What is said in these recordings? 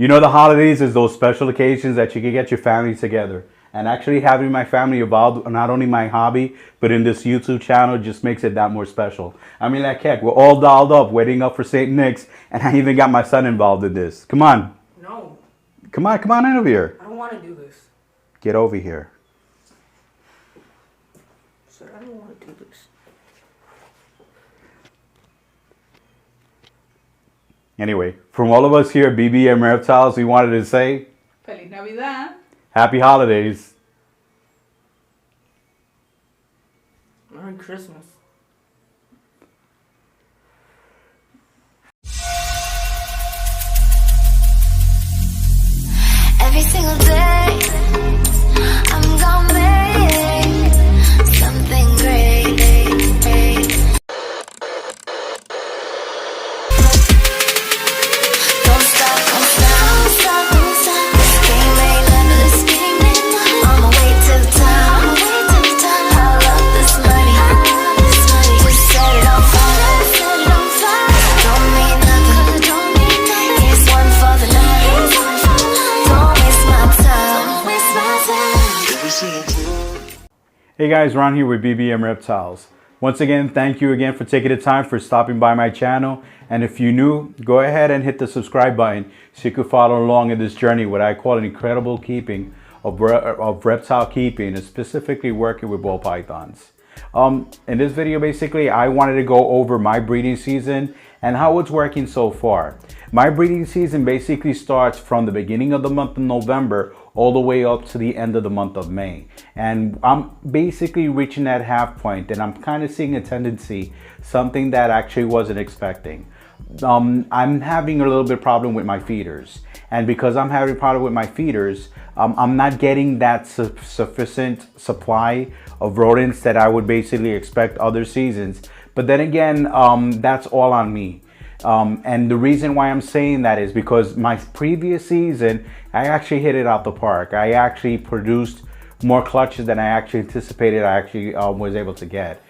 You know, the holidays is those special occasions that you can get your family together. And actually having my family involved, not only my hobby, but in this YouTube channel just makes it that more special. I mean, like heck, we're all dolled up, waiting up for St. Nick's, and I even got my son involved in this. Come on. No. Come on in over here. I don't want to do this. Get over here. Sir, I don't want to do this. Anyway, from all of us here at BBM Reptiles, we wanted to say Feliz Navidad. Happy Holidays. Merry Christmas. Every single day, I'm gonna make something great. Don't stop, don't stop, don't stop. Game ain't limitless, on my way to the top. I love this money, just set it on fire. Don't mean nothing, it's one for the night. Don't waste my time, Hey guys, Ron here with BBM Reptiles. Once again, thank you again for taking the time for stopping by my channel. And if you're new, go ahead and hit the subscribe button so you can follow along in this journey, what I call an incredible keeping of reptile keeping, and specifically working with ball pythons. In this video, basically, I wanted to go over my breeding season and how it's working so far. My breeding season basically starts from the beginning of the month of November all the way up to the end of the month of May. And I'm basically reaching that half point, and I'm kind of seeing a tendency, something that I actually wasn't expecting. I'm having a little bit problem with my feeders. And because I'm having a problem with my feeders, I'm not getting that sufficient supply of rodents that I would basically expect other seasons. But then again, that's all on me. And the reason why I'm saying that is because my previous season, I actually hit it out the park. I actually produced more clutches than I actually anticipated I actually was able to get.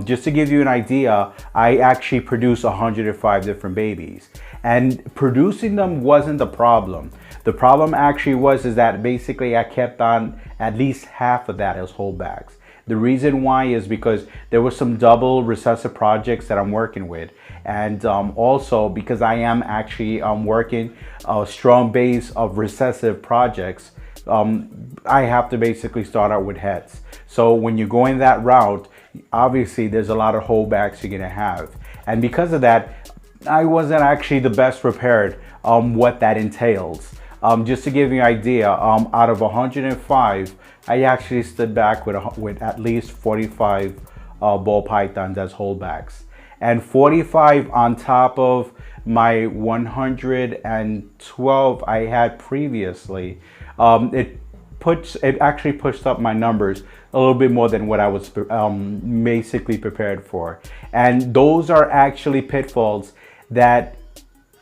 Just to give you an idea, I actually produced 105 different babies. And producing them wasn't the problem. The problem actually was that basically I kept on at least half of that as holdbacks. The reason why is because there were some double recessive projects that I'm working with. And also because I am actually working a strong base of recessive projects, I have to basically start out with heads. So when you're going that route, obviously there's a lot of holdbacks you're gonna have. And because of that, I wasn't actually the best prepared what that entails. Just to give you an idea, out of 105, I actually stood back with at least 45 ball pythons as holdbacks. And 45 on top of my 112 I had previously. It actually pushed up my numbers a little bit more than what I was basically prepared for. And those are actually pitfalls that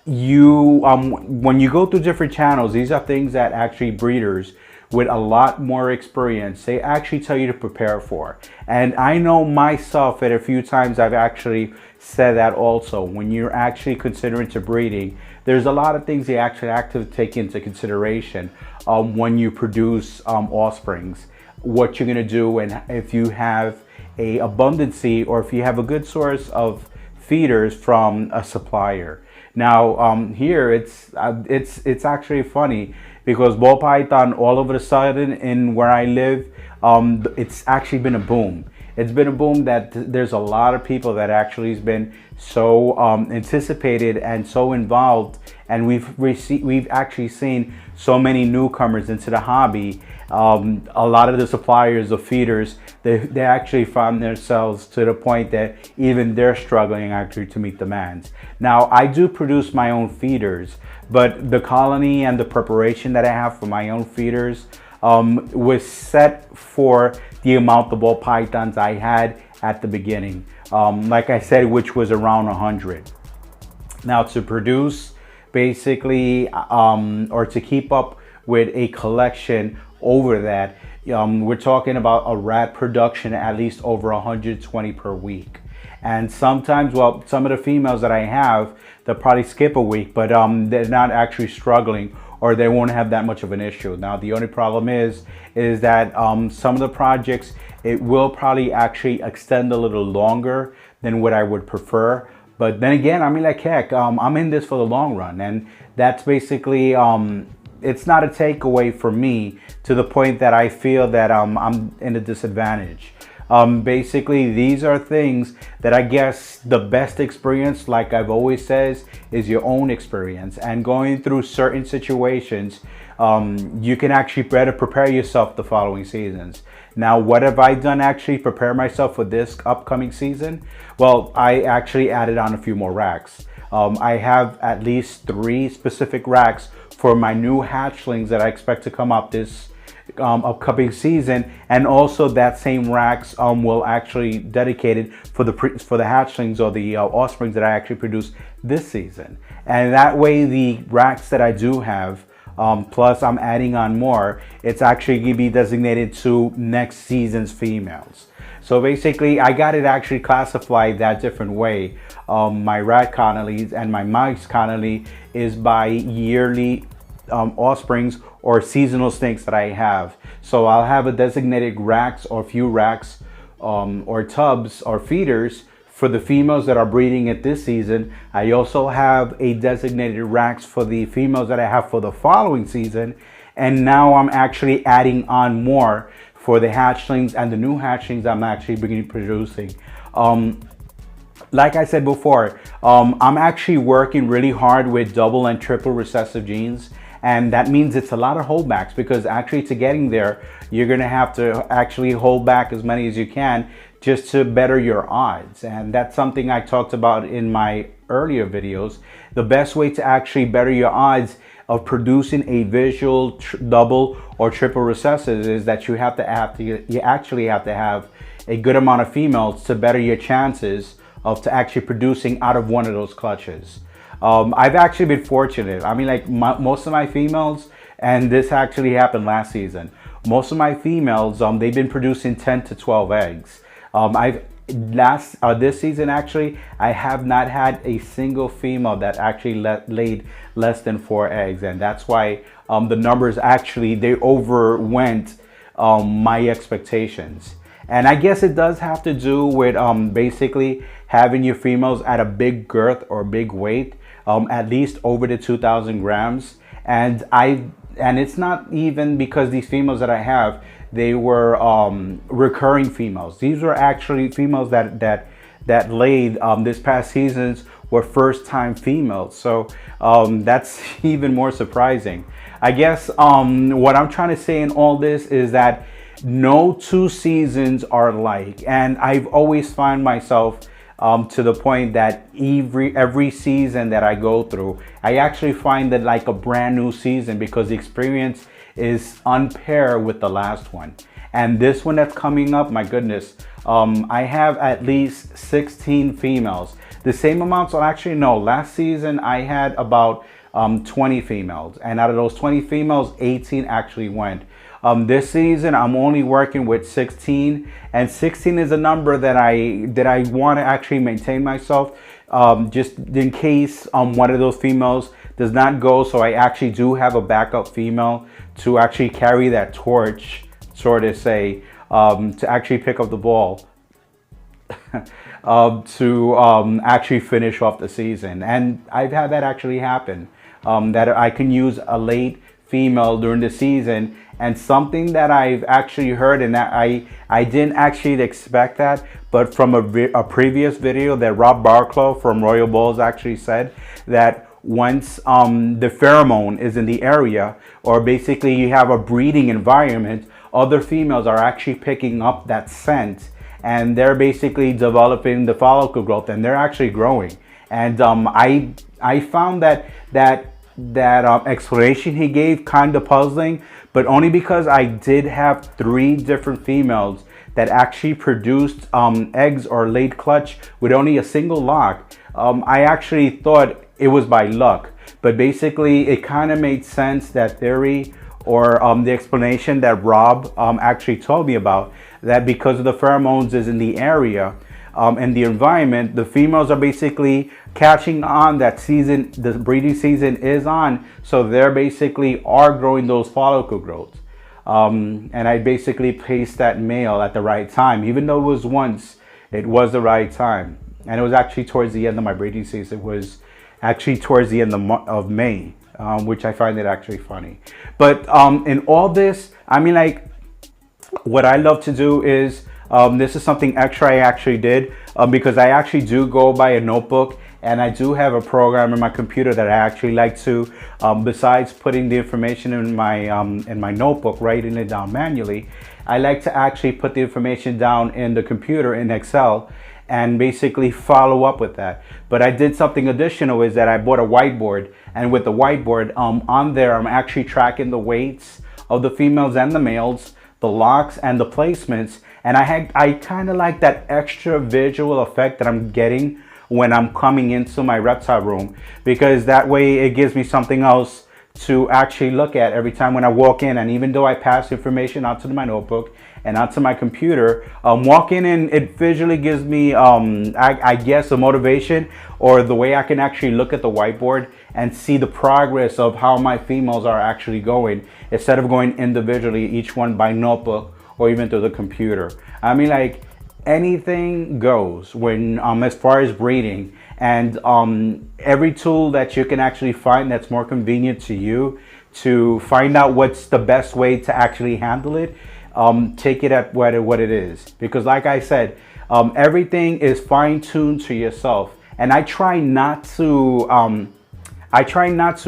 you when you go through different channels, these are things that actually breeders with a lot more experience, they actually tell you to prepare for. And I know myself that a few times I've actually said that also. When you're actually considering to breeding, there's a lot of things you actually have to take into consideration when you produce offsprings, what you're gonna do, and if you have a abundancy or if you have a good source of feeders from a supplier. Now here it's actually funny because ball python all of a sudden in where I live, it's actually been a boom. It's been a boom that there's a lot of people that actually has been so anticipated and so involved, and we've actually seen so many newcomers into the hobby. A lot of the suppliers of feeders, they actually found themselves to the point that even they're struggling actually to meet demands. Now I do produce my own feeders, but the colony and the preparation that I have for my own feeders was set for the amount of ball pythons I had at the beginning, like I said, which was around 100. Now to produce basically or to keep up with a collection over that, we're talking about a rat production at least over 120 per week. And sometimes, well, some of the females that I have, they'll probably skip a week, but they're not actually struggling or they won't have that much of an issue. Now, the only problem is that some of the projects, it will probably actually extend a little longer than what I would prefer. But then again, I mean, like, heck, I'm in this for the long run, and that's basically, it's not a takeaway for me to the point that I feel that I'm in a disadvantage. Basically, these are things that I guess the best experience, like I've always says, is your own experience. And going through certain situations, you can actually better prepare yourself the following seasons. Now, what have I done actually prepare myself for this upcoming season? Well, I actually added on a few more racks. I have at least 3 specific racks for my new hatchlings that I expect to come up this upcoming season, and also that same racks will actually dedicated for the hatchlings or the offsprings that I actually produce this season. And that way, the racks that I do have, plus I'm adding on more, it's actually going to be designated to next season's females. So basically, I got it actually classified that different way. My rat colonies and my mice colony is by yearly offsprings or seasonal snakes that I have. So I'll have a designated racks or few racks or tubs or feeders for the females that are breeding it this season. I also have a designated racks for the females that I have for the following season. And now I'm actually adding on more for the hatchlings and the new hatchlings I'm actually beginning producing. Like I said before, I'm actually working really hard with double and triple recessive genes. And that means it's a lot of holdbacks, because actually to getting there, you're going to have to actually hold back as many as you can just to better your odds. And that's something I talked about in my earlier videos. The best way to actually better your odds of producing a visual double or triple recessive is that you actually have to have a good amount of females to better your chances of actually producing out of one of those clutches. I've actually been fortunate. I mean, like most of my females, and this actually happened last season, most of my females, they've been producing 10 to 12 eggs. This season actually, I have not had a single female that actually laid less than 4 eggs, and that's why the numbers actually, they overwent my expectations. And I guess it does have to do with basically having your females at a big girth or big weight, at least over the 2,000 grams. And it's not even because these females that I have, they were recurring females. These were actually females that laid this past seasons were first-time females. So that's even more surprising. I guess what I'm trying to say in all this is that no 2 seasons are alike, and I've always found myself to the point that every season that I go through, I actually find it like a brand new season, because the experience is unpaired with the last one. And this one that's coming up, my goodness, I have at least 16 females. The same amounts, well, actually no, last season I had about 20 females, and out of those 20 females, 18 actually went. This season I'm only working with 16, and 16 is a number that I want to actually maintain myself, just in case one of those females does not go. So I actually do have a backup female to actually carry that torch, sort of say, to actually pick up the ball to actually finish off the season. And I've had that actually happen, that I can use a late female during the season. And something that I've actually heard, and that I didn't actually expect that, but from a previous video that Rob Barclow from Royal Bulls actually said, that once the pheromone is in the area, or basically you have a breeding environment, other females are actually picking up that scent, and they're basically developing the follicle growth, and they're actually growing. And I found that explanation he gave kind of puzzling, but only because I did have 3 different females that actually produced eggs or laid clutch with only a single lock. I actually thought it was by luck, but basically it kind of made sense, that theory, or the explanation that Rob actually told me about, that because of the pheromones is in the area, and the environment, the females are basically catching on that season, the breeding season is on. So they're basically are growing those follicle growths. And I basically placed that male at the right time, even though it was once, it was the right time. And it was actually towards the end of my breeding season. It was actually towards the end of May, which I find it actually funny. But in all this, I mean, like, what I love to do is, this is something extra I actually did, because I actually do go by a notebook, and I do have a program in my computer that I actually like to, besides putting the information in my notebook, writing it down manually, I like to actually put the information down in the computer in Excel and basically follow up with that. But I did something additional, is that I bought a whiteboard, and with the whiteboard on there, I'm actually tracking the weights of the females and the males, the locks and the placements. And I kind of like that extra visual effect that I'm getting when I'm coming into my reptile room, because that way it gives me something else to actually look at every time when I walk in. And even though I pass information out to my notebook and out to my computer, walking in, it visually gives me, I guess, a motivation, or the way I can actually look at the whiteboard and see the progress of how my females are actually going, instead of going individually, each one by notebook or even through the computer. I mean, like, anything goes when as far as breeding, and every tool that you can actually find that's more convenient to you to find out what's the best way to actually handle it, take it at what it is. Because like I said, everything is fine-tuned to yourself, and I try not to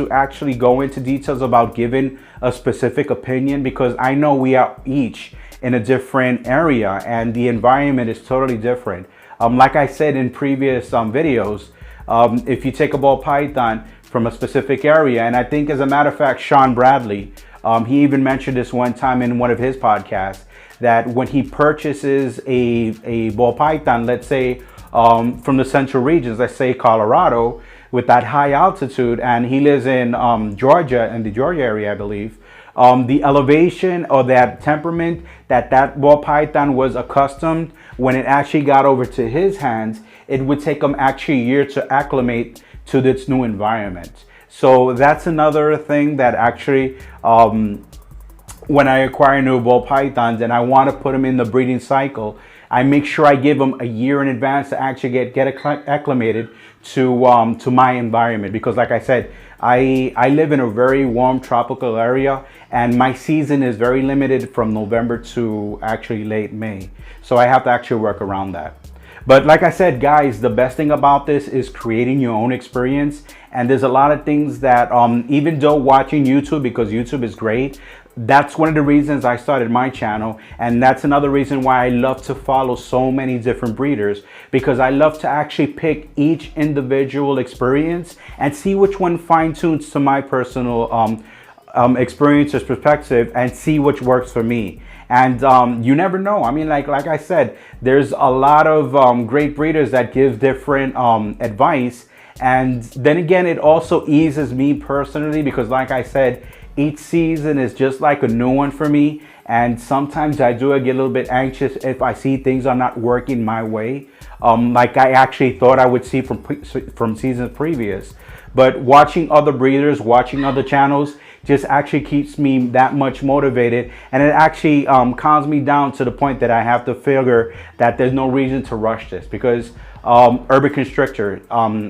actually go into details about giving a specific opinion, because I know we are each in a different area and the environment is totally different. Like I said in previous videos, if you take a ball python from a specific area, and I think, as a matter of fact, Sean Bradley, he even mentioned this one time in one of his podcasts, that when he purchases a ball python, let's say from the central regions, let's say Colorado, with that high altitude, and he lives in Georgia, in the Georgia area, I believe, the elevation or that temperament that ball python was accustomed, when it actually got over to his hands, it would take him actually a year to acclimate to this new environment. So that's another thing that actually, when I acquire new ball pythons and I want to put them in the breeding cycle, I make sure I give them a year in advance to actually get acclimated to my environment. Because like I said, I live in a very warm tropical area, and my season is very limited from November to actually late May. So I have to actually work around that. But like I said, guys, the best thing about this is creating your own experience. And there's a lot of things that, even though watching YouTube, because YouTube is great, that's one of the reasons I started my channel. And that's another reason why I love to follow so many different breeders, because I love to actually pick each individual experience and see which one fine-tunes to my personal experience or perspective, and see which works for me. And you never know. I mean, like I said, there's a lot of great breeders that give different advice. And then again, it also eases me personally, because like I said, each season is just like a new one for me. And sometimes I do get a little bit anxious if I see things are not working my way, like I actually thought I would see from seasons previous. But watching other breeders, watching other channels, just actually keeps me that much motivated, and it actually calms me down to the point that I have to figure that there's no reason to rush this. Because Urban Constrictor,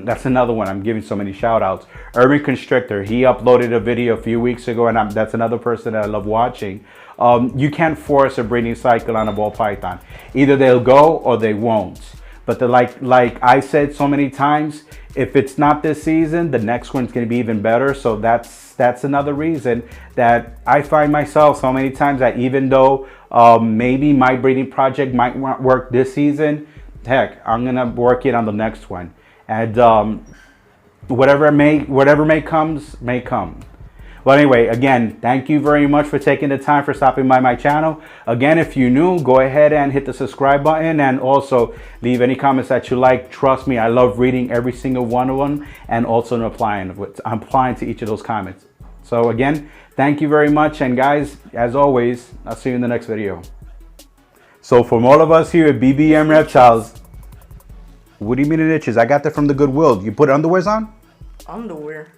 that's another one. I'm giving so many shout outs. Urban Constrictor, he uploaded a video a few weeks ago, and that's another person that I love watching. You can't force a breeding cycle on a ball python. Either they'll go or they won't. But like I said so many times, if it's not this season, the next one's going to be even better. So that's another reason that I find myself so many times that even though maybe my breeding project might not work this season, heck, I'm going to work it on the next one. And whatever may comes, may come. Well, anyway, again, thank you very much for taking the time for stopping by my channel. Again, if you're new, go ahead and hit the subscribe button, and also leave any comments that you like. Trust me, I love reading every single one of them, and also replying to each of those comments. So again, thank you very much. And guys, as always, I'll see you in the next video. So from all of us here at BBM Reptiles, What do you mean it itches? I got that from the Goodwill. You put underwears on? Underwear.